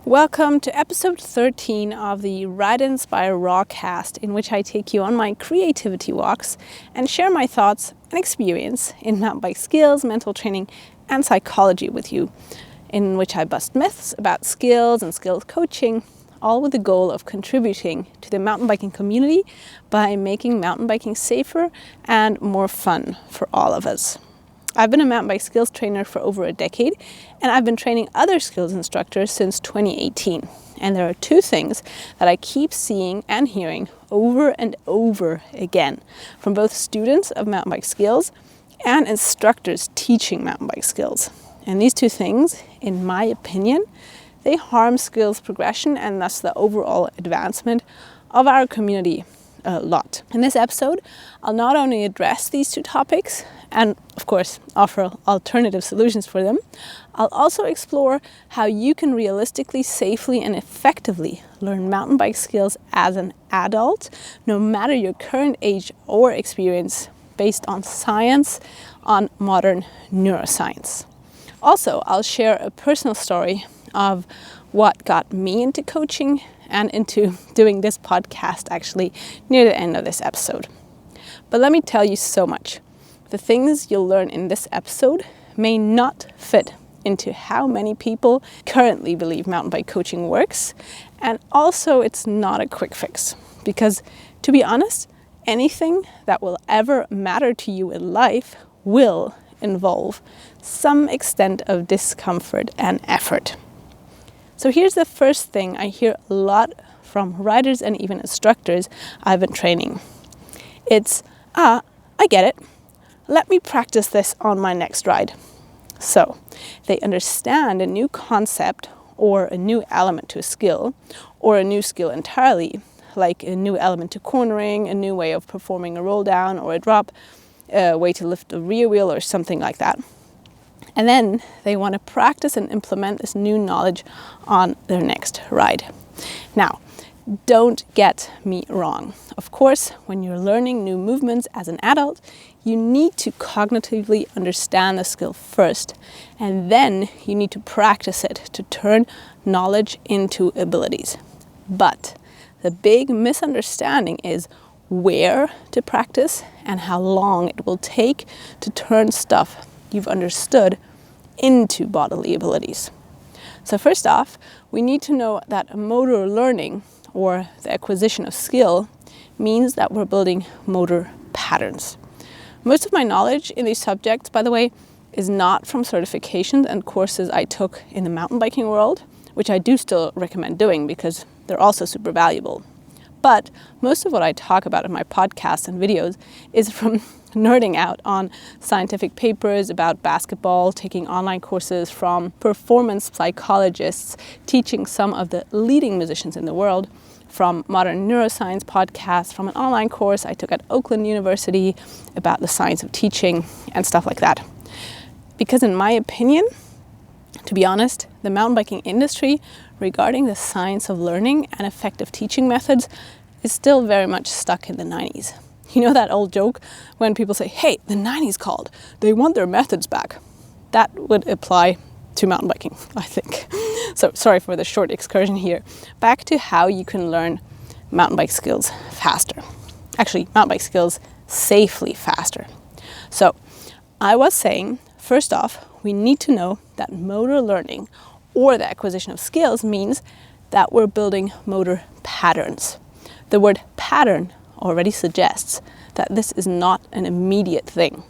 Welcome to episode 13 of the Ride Inspire Rawcast, in which I take you on my creativity walks and share my thoughts and experience in mountain bike skills, mental training, and psychology with you, in which I bust myths about skills and skills coaching, all with the goal of contributing to the mountain biking community by making mountain biking safer and more fun for all of us. I've been a mountain bike skills trainer for over a decade, and I've been training other skills instructors since 2018. And there are two things that I keep seeing and hearing over and over again from both students of mountain bike skills and instructors teaching mountain bike skills. And these two things, in my opinion, they harm skills progression and thus the overall advancement of our community a lot. In this episode, I'll not only address these two topics and, of course, offer alternative solutions for them, I'll also explore how you can realistically, safely, and effectively learn mountain bike skills as an adult, no matter your current age or experience, based on science, on modern neuroscience. Also, I'll share a personal story of what got me into coaching and into doing this podcast actually near the end of this episode. But let me tell you so much. The things you'll learn in this episode may not fit into how many people currently believe mountain bike coaching works. And also it's not a quick fix, because to be honest, anything that will ever matter to you in life will involve some extent of discomfort and effort. So here's the first thing I hear a lot from riders and even instructors I've been training. It's, I get it. Let me practice this on my next ride. So they understand a new concept or a new element to a skill, or a new skill entirely, like a new element to cornering, a new way of performing a roll down or a drop, a way to lift a rear wheel or something like that. And then they want to practice and implement this new knowledge on their next ride. Now, don't get me wrong. Of course, when you're learning new movements as an adult, you need to cognitively understand the skill first, and then you need to practice it to turn knowledge into abilities. But the big misunderstanding is where to practice and how long it will take to turn stuff you've understood into bodily abilities. So first off, we need to know that motor learning, or the acquisition of skill, means that we're building motor patterns. Most of my knowledge in these subjects, by the way, is not from certifications and courses I took in the mountain biking world, which I do still recommend doing because they're also super valuable. But most of what I talk about in my podcasts and videos is from nerding out on scientific papers about basketball, taking online courses from performance psychologists, teaching some of the leading musicians in the world, from modern neuroscience podcasts, from an online course I took at Oakland University about the science of teaching and stuff like that. Because in my opinion, to be honest, the mountain biking industry regarding the science of learning and effective teaching methods is still very much stuck in the 90s. You know that old joke when people say, hey, the 90s called, they want their methods back. That would apply to mountain biking, I think. So sorry for the short excursion here. Back to how you can learn mountain bike skills faster. Actually, mountain bike skills safely faster. So I was saying, first off, we need to know that motor learning, or the acquisition of skills, means that we're building motor patterns. The word pattern already suggests that this is not an immediate thing.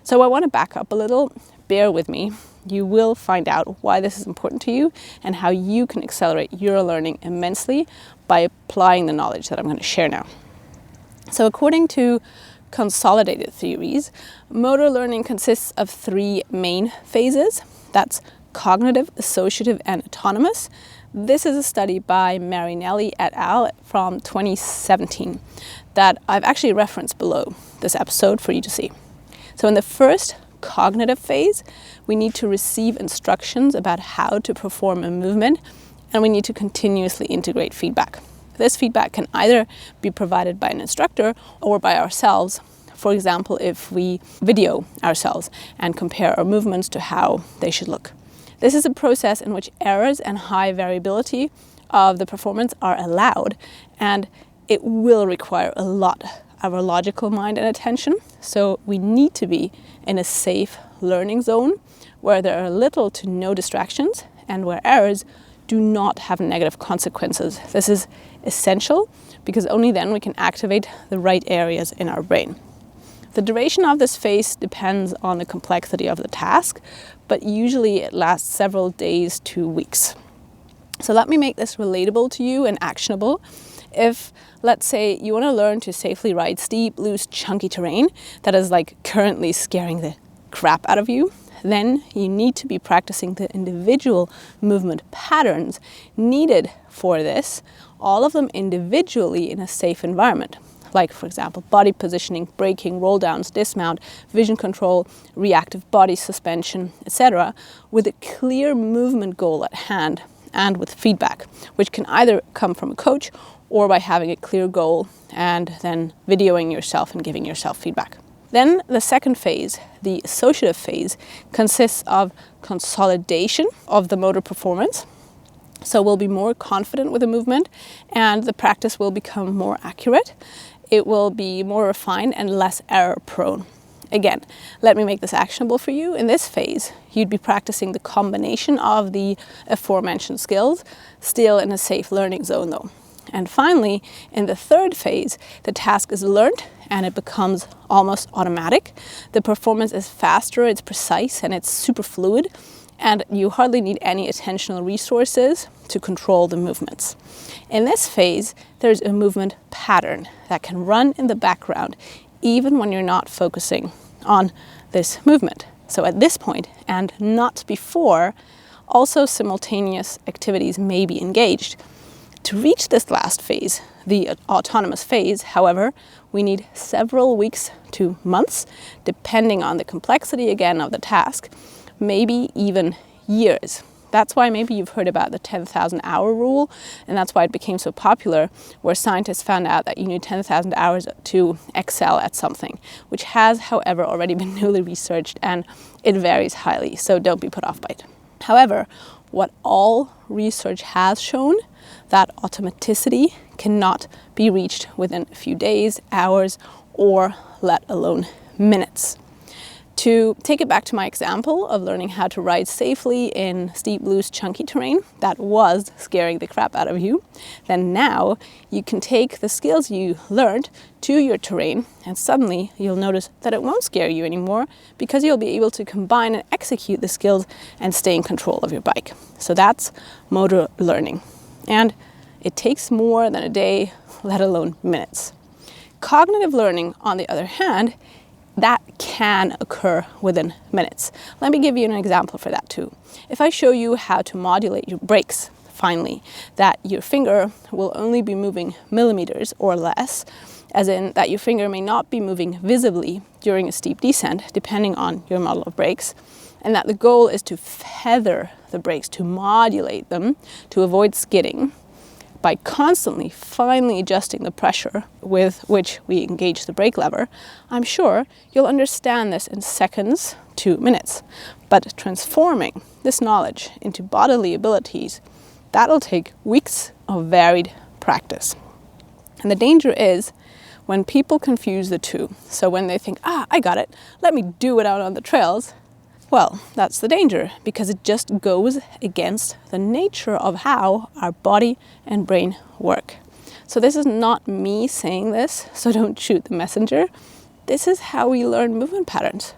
So I want to back up a little. Bear with me. You will find out why this is important to you and how you can accelerate your learning immensely by applying the knowledge that I'm going to share now. So according to consolidated theories, motor learning consists of three main phases. That's cognitive, associative, and autonomous. This is a study by Marinelli et al. From 2017 that I've actually referenced below this episode for you to see. So in the first cognitive phase, we need to receive instructions about how to perform a movement, and we need to continuously integrate feedback. This feedback can either be provided by an instructor or by ourselves. For example, if we video ourselves and compare our movements to how they should look. This is a process in which errors and high variability of the performance are allowed, and it will require a lot of our logical mind and attention. So we need to be in a safe learning zone where there are little to no distractions and where errors do not have negative consequences. This is essential because only then we can activate the right areas in our brain. The duration of this phase depends on the complexity of the task, but usually it lasts several days to weeks. So let me make this relatable to you and actionable. If, let's say, you want to learn to safely ride steep, loose, chunky terrain that is like currently scaring the crap out of you, then you need to be practicing the individual movement patterns needed for this, all of them individually in a safe environment. Like, for example, body positioning, braking, roll downs, dismount, vision control, reactive body suspension, etc., with a clear movement goal at hand and with feedback, which can either come from a coach or by having a clear goal and then videoing yourself and giving yourself feedback. Then the second phase, the associative phase, consists of consolidation of the motor performance. So we'll be more confident with the movement and the practice will become more accurate. It will be more refined and less error prone. Again, let me make this actionable for you. In this phase, you'd be practicing the combination of the aforementioned skills, still in a safe learning zone though. And finally, in the third phase, the task is learned and it becomes almost automatic. The performance is faster, it's precise, and it's super fluid, and you hardly need any attentional resources to control the movements. In this phase, there's a movement pattern that can run in the background even when you're not focusing on this movement. So at this point, and not before, also simultaneous activities may be engaged. To reach this last phase, the autonomous phase, however, we need several weeks to months, depending on the complexity again of the task, maybe even years. That's why maybe you've heard about the 10,000 hour rule, and that's why it became so popular, where scientists found out that you need 10,000 hours to excel at something, which has, however, already been newly researched, and it varies highly, so don't be put off by it. However, what all research has shown, that automaticity cannot be reached within a few days, hours, or let alone minutes. To take it back to my example of learning how to ride safely in steep, loose, chunky terrain that was scaring the crap out of you, then now you can take the skills you learned to your terrain and suddenly you'll notice that it won't scare you anymore because you'll be able to combine and execute the skills and stay in control of your bike. So that's motor learning. And it takes more than a day, let alone minutes. Cognitive learning, on the other hand, that can occur within minutes. Let me give you an example for that too. If I show you how to modulate your brakes, finally, that your finger will only be moving millimeters or less, as in that your finger may not be moving visibly during a steep descent, depending on your model of brakes, and that the goal is to feather the brakes, to modulate them, to avoid skidding, by constantly finely adjusting the pressure with which we engage the brake lever, I'm sure you'll understand this in seconds to minutes. But transforming this knowledge into bodily abilities, that'll take weeks of varied practice. And the danger is when people confuse the two. So when they think, I got it, let me do it out on the trails. Well, that's the danger, because it just goes against the nature of how our body and brain work. So this is not me saying this, so don't shoot the messenger. This is how we learn movement patterns.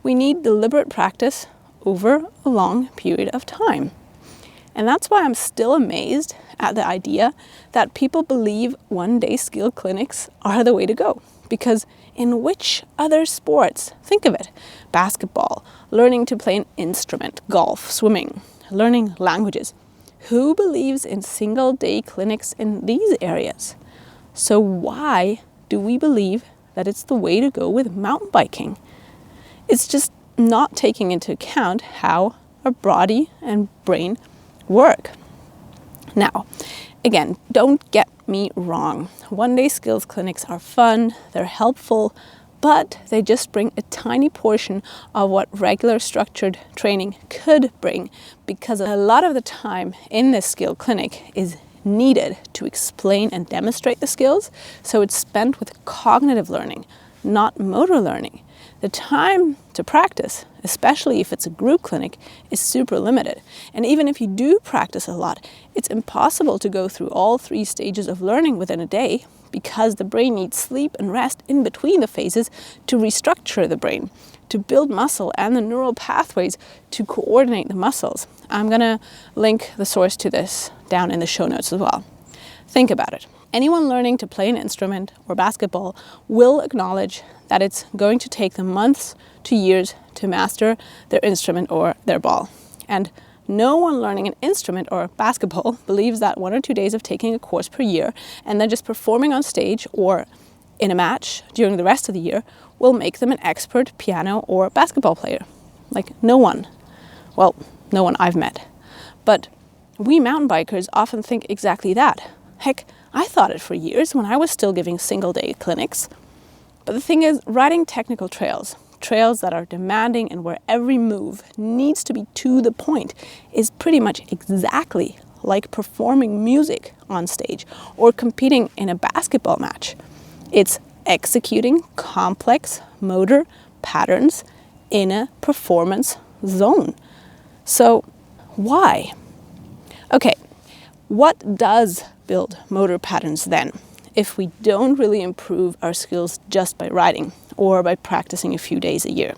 We need deliberate practice over a long period of time. And that's why I'm still amazed at the idea that people believe one-day skill clinics are the way to go. Because in which other sports, think of it, basketball, learning to play an instrument, golf, swimming, learning languages, who believes in single-day clinics in these areas? So why do we believe that it's the way to go with mountain biking? It's just not taking into account how our body and brain work. Now, again, don't get me wrong. One-day skills clinics are fun, they're helpful, but they just bring a tiny portion of what regular structured training could bring, because a lot of the time in this skill clinic is needed to explain and demonstrate the skills, so it's spent with cognitive learning, not motor learning. The time to practice, especially if it's a group clinic, is super limited. And even if you do practice a lot, it's impossible to go through all 3 stages of learning within a day, because the brain needs sleep and rest in between the phases to restructure the brain, to build muscle and the neural pathways to coordinate the muscles. I'm going to link the source to this down in the show notes as well. Think about it. Anyone learning to play an instrument or basketball will acknowledge that it's going to take them months to years to master their instrument or their ball. And no one learning an instrument or basketball believes that 1 or 2 days of taking a course per year and then just performing on stage or in a match during the rest of the year will make them an expert piano or basketball player. Like, no one. Well, no one I've met. But we mountain bikers often think exactly that. Heck, I thought it for years when I was still giving single-day clinics. But the thing is, riding technical trails that are demanding and where every move needs to be to the point, is pretty much exactly like performing music on stage or competing in a basketball match. It's executing complex motor patterns in a performance zone. So why? Okay, what does build motor patterns then, if we don't really improve our skills just by riding or by practicing a few days a year?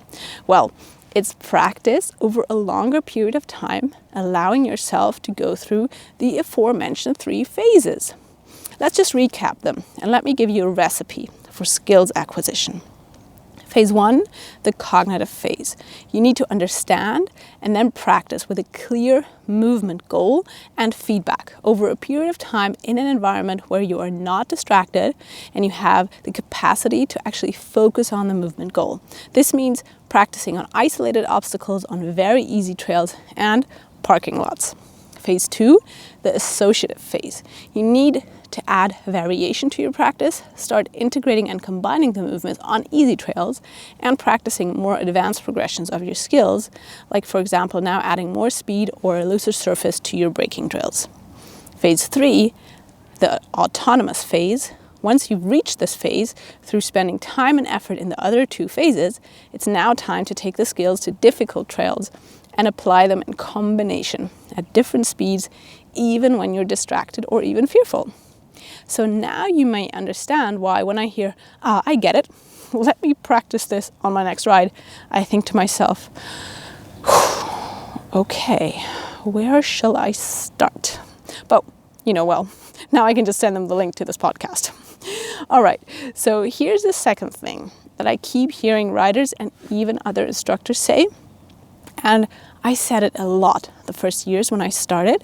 Well, it's practice over a longer period of time, allowing yourself to go through the aforementioned 3 phases. Let's just recap them, and let me give you a recipe for skills acquisition. Phase 1, the cognitive phase. You need to understand and then practice with a clear movement goal and feedback over a period of time in an environment where you are not distracted and you have the capacity to actually focus on the movement goal. This means practicing on isolated obstacles on very easy trails and parking lots. Phase 2, the associative phase. You need to add variation to your practice, start integrating and combining the movements on easy trails, and practicing more advanced progressions of your skills, like for example now adding more speed or a looser surface to your braking drills. Phase 3, the autonomous phase. Once you've reached this phase through spending time and effort in the other 2 phases, it's now time to take the skills to difficult trails and apply them in combination at different speeds, even when you're distracted or even fearful. So now you may understand why when I hear, I get it, let me practice this on my next ride, I think to myself, okay, where shall I start? But, well, now I can just send them the link to this podcast. All right, so here's the second thing that I keep hearing riders and even other instructors say, and I said it a lot the first years when I started.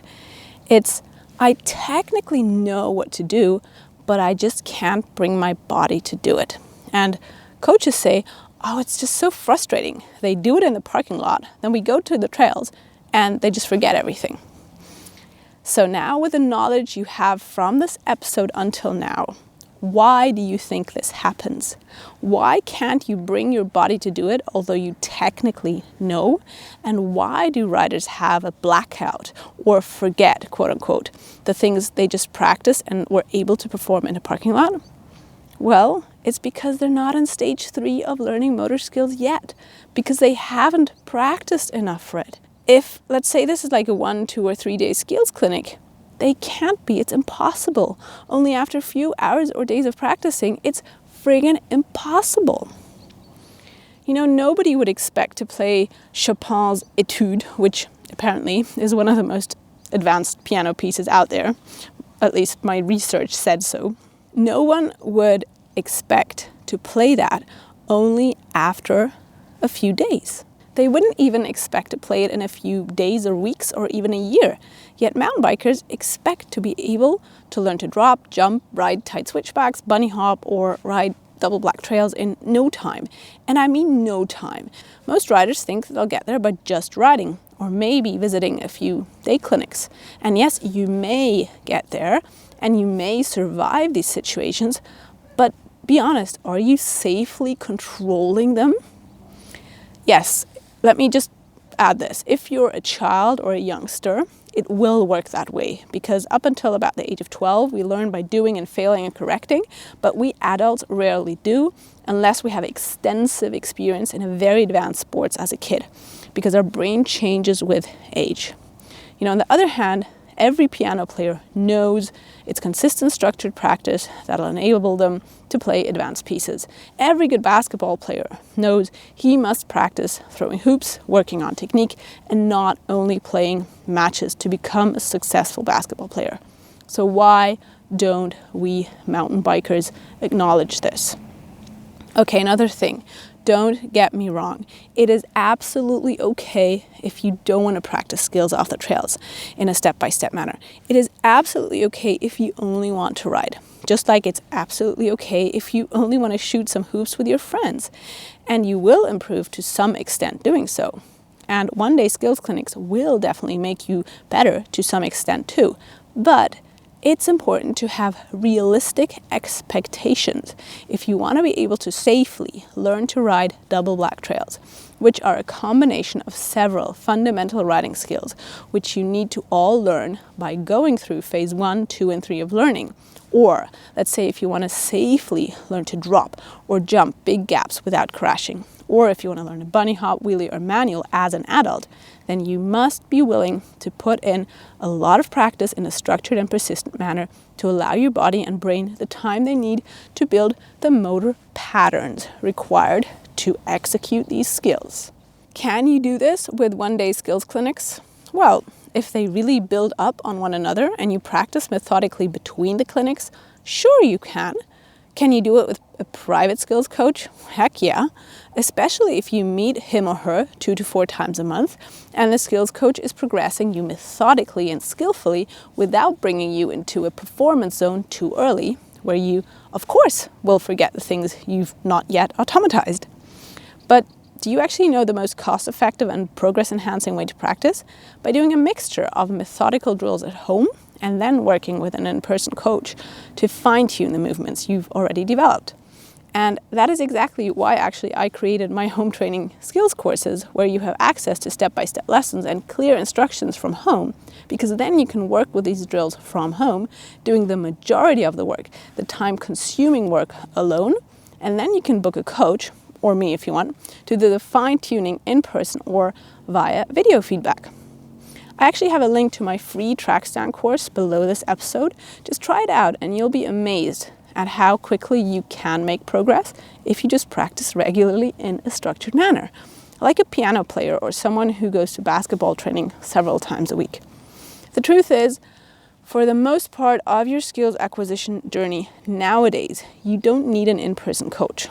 It's, I technically know what to do, but I just can't bring my body to do it. And coaches say, it's just so frustrating. They do it in the parking lot, then we go to the trails, and they just forget everything. So now with the knowledge you have from this episode until now, why do you think this happens? Why can't you bring your body to do it, although you technically know? And why do riders have a blackout or forget, quote unquote, the things they just practiced and were able to perform in a parking lot? Well, it's because they're not in stage 3 of learning motor skills yet, because they haven't practiced enough for it. If, let's say this is like a 1, 2, or 3 day skills clinic, they can't be. It's impossible. Only after a few hours or days of practicing, it's friggin' impossible. Nobody would expect to play Chopin's Etude, which apparently is one of the most advanced piano pieces out there. At least my research said so. No one would expect to play that only after a few days. They wouldn't even expect to play it in a few days or weeks or even a year. Yet mountain bikers expect to be able to learn to drop, jump, ride tight switchbacks, bunny hop, or ride double black trails in no time. And I mean no time. Most riders think they'll get there by just riding, or maybe visiting a few day clinics. And yes, you may get there, and you may survive these situations, but be honest, are you safely controlling them? Yes, let me just add this. If you're a child or a youngster, it will work that way, because up until about the age of 12, we learn by doing and failing and correcting, but we adults rarely do unless we have extensive experience in a very advanced sports as a kid, because our brain changes with age. On the other hand, every piano player knows it's consistent structured practice that'll enable them to play advanced pieces. Every good basketball player knows he must practice throwing hoops, working on technique, and not only playing matches to become a successful basketball player. So why don't we mountain bikers acknowledge this? Okay, another thing. Don't get me wrong. It is absolutely okay if you don't want to practice skills off the trails in a step-by-step manner. It is absolutely okay if you only want to ride. Just like it's absolutely okay if you only want to shoot some hoops with your friends. And you will improve to some extent doing so. And one-day skills clinics will definitely make you better to some extent too. But it's important to have realistic expectations if you want to be able to safely learn to ride double black trails, which are a combination of several fundamental riding skills, which you need to all learn by going through phase 1, 2, and 3 of learning. Or let's say if you want to safely learn to drop or jump big gaps without crashing, or if you want to learn a bunny hop, wheelie, or manual as an adult, then you must be willing to put in a lot of practice in a structured and persistent manner to allow your body and brain the time they need to build the motor patterns required to execute these skills. Can you do this with one-day skills clinics? Well, if they really build up on one another and you practice methodically between the clinics, sure you can. Can you do it with a private skills coach? Heck yeah. Especially if you meet him or her 2 to 4 times a month and the skills coach is progressing you methodically and skillfully without bringing you into a performance zone too early, where you, of course, will forget the things you've not yet automatized. But do you actually know the most cost-effective and progress-enhancing way to practice? By doing a mixture of methodical drills at home and then working with an in-person coach to fine-tune the movements you've already developed. And that is exactly why actually I created my home training skills courses, where you have access to step-by-step lessons and clear instructions from home, because then you can work with these drills from home, doing the majority of the work, the time-consuming work alone, and then you can book a coach, or me if you want, to do the fine-tuning in person or via video feedback. I actually have a link to my free trackstand course below this episode. Just try it out and you'll be amazed at how quickly you can make progress if you just practice regularly in a structured manner, like a piano player or someone who goes to basketball training several times a week. The truth is, for the most part of your skills acquisition journey nowadays, you don't need an in-person coach.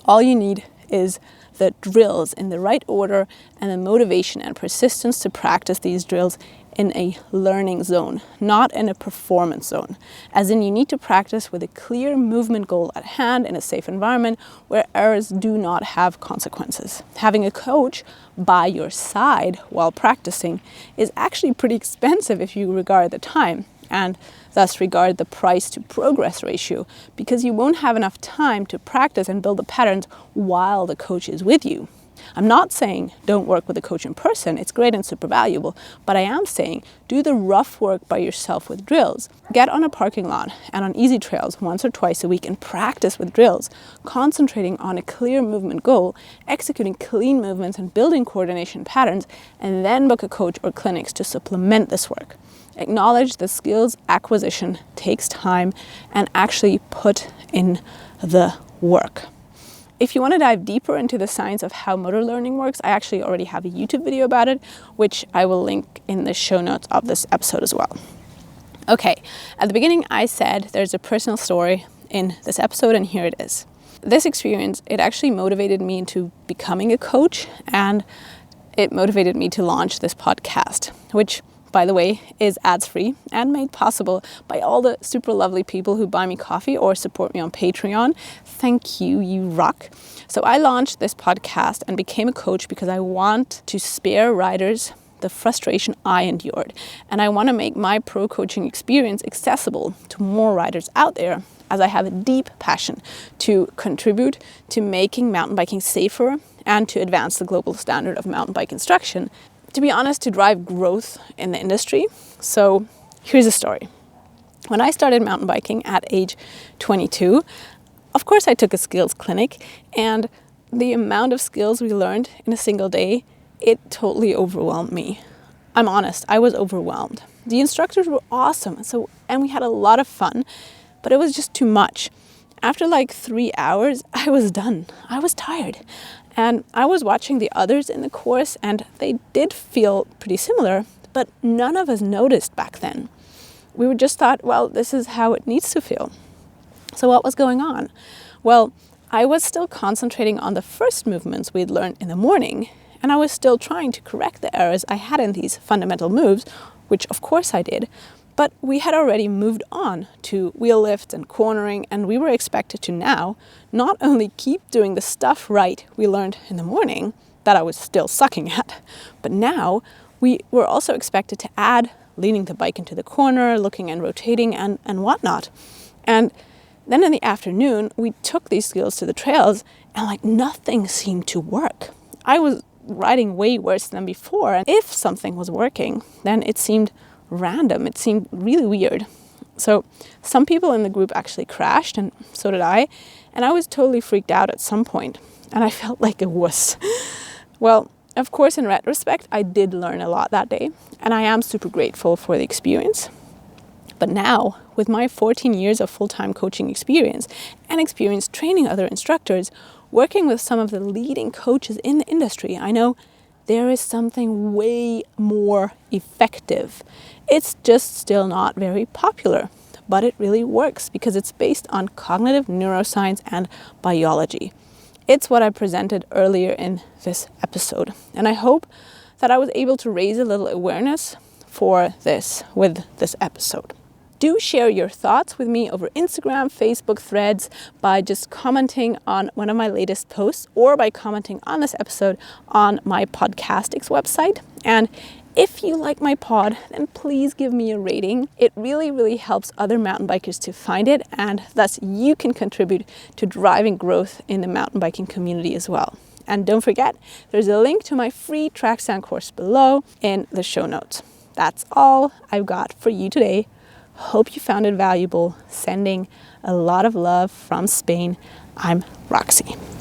All you need is the drills in the right order and the motivation and persistence to practice these drills in a learning zone, not in a performance zone. As in, you need to practice with a clear movement goal at hand in a safe environment where errors do not have consequences. Having a coach by your side while practicing is actually pretty expensive if you regard the time and thus regard the price to progress ratio, because you won't have enough time to practice and build the patterns while the coach is with you. I'm not saying don't work with a coach in person, it's great and super valuable, but I am saying do the rough work by yourself with drills. Get on a parking lot and on easy trails once or twice a week and practice with drills, concentrating on a clear movement goal, executing clean movements and building coordination patterns, and then book a coach or clinics to supplement this work. Acknowledge the skills acquisition takes time and actually put in the work. If you want to dive deeper into the science of how motor learning works, I actually already have a YouTube video about it, which I will link in the show notes of this episode as well. Okay, at the beginning I said there's a personal story in this episode, and here it is. This experience, it actually motivated me into becoming a coach, and it motivated me to launch this podcast, which, by the way, is ads-free and made possible by all the super lovely people who buy me coffee or support me on Patreon. Thank you, you rock. So I launched this podcast and became a coach because I want to spare riders the frustration I endured. And I want to make my pro coaching experience accessible to more riders out there, as I have a deep passion to contribute to making mountain biking safer and to advance the global standard of mountain bike instruction. To be honest, to drive growth in the industry. So here's a story. When I started mountain biking at age 22, of course I took a skills clinic, and the amount of skills we learned in a single day, it totally overwhelmed me. I'm honest, I was overwhelmed. The instructors were awesome, and we had a lot of fun, but it was just too much. After like 3 hours, I was done. I was tired. And I was watching the others in the course, and they did feel pretty similar, but none of us noticed back then. We just thought, well, this is how it needs to feel. So what was going on? Well, I was still concentrating on the first movements we'd learned in the morning, and I was still trying to correct the errors I had in these fundamental moves, which of course I did, but we had already moved on to wheel lifts and cornering, and we were expected to now not only keep doing the stuff right we learned in the morning that I was still sucking at, but now we were also expected to add leaning the bike into the corner, looking and rotating and whatnot. And then in the afternoon, we took these skills to the trails, and like nothing seemed to work. I was riding way worse than before, and if something was working, then it seemed random. It seemed really weird. So some people in the group actually crashed, and so did I, and I was totally freaked out at some point, and I felt like a wuss. Well, of course, in retrospect, I did learn a lot that day, and I am super grateful for the experience. But now, with my 14 years of full-time coaching experience and experience training other instructors, working with some of the leading coaches in the industry, I know there is something way more effective. It's just still not very popular, but it really works because it's based on cognitive neuroscience and biology. It's what I presented earlier in this episode, and I hope that I was able to raise a little awareness for this with this episode. Do share your thoughts with me over Instagram, Facebook threads by just commenting on one of my latest posts or by commenting on this episode on my Podcastix website. And if you like my pod, then please give me a rating. It really, really helps other mountain bikers to find it, and thus you can contribute to driving growth in the mountain biking community as well. And don't forget, there's a link to my free trackstand course below in the show notes. That's all I've got for you today. Hope you found it valuable. Sending a lot of love from Spain. I'm Roxy.